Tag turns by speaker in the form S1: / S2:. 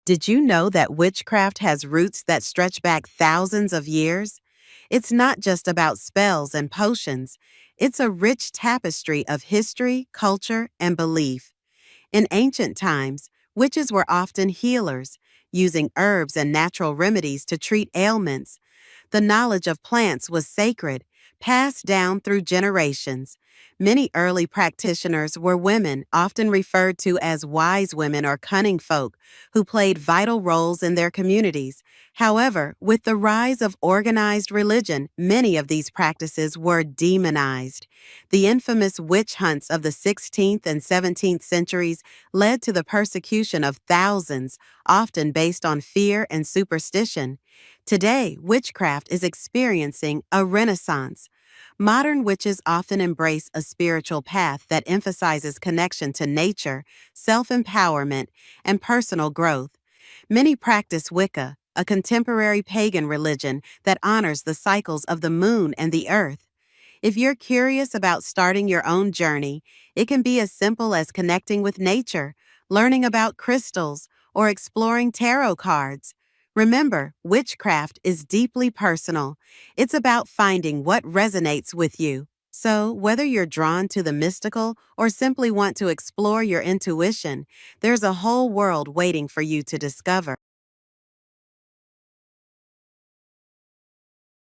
S1: Did you know that witchcraft has roots that stretch back thousands of years? It's not just about spells and potions, it's a rich tapestry of history, culture, and belief. In ancient times, witches were often healers, using herbs and natural remedies to treat ailments. The knowledge of plants was sacred, passed down through generations. Many early practitioners were women, often referred to as wise women or cunning folk, who played vital roles in their communities. However, with the rise of organized religion, many of these practices were demonized. The infamous witch hunts of the 16th and 17th centuries led to the persecution of thousands, often based on fear and superstition. Today, witchcraft is experiencing a renaissance. Modern witches often embrace a spiritual path that emphasizes connection to nature, self-empowerment, and personal growth. Many practice Wicca, a contemporary pagan religion that honors the cycles of the moon and the earth. If you're curious about starting your own journey, it can be as simple as connecting with nature, learning about crystals, or exploring tarot cards. Remember, witchcraft is deeply personal. It's about finding what resonates with you. So, whether you're drawn to the mystical or simply want to explore your intuition, there's a whole world waiting for you to discover.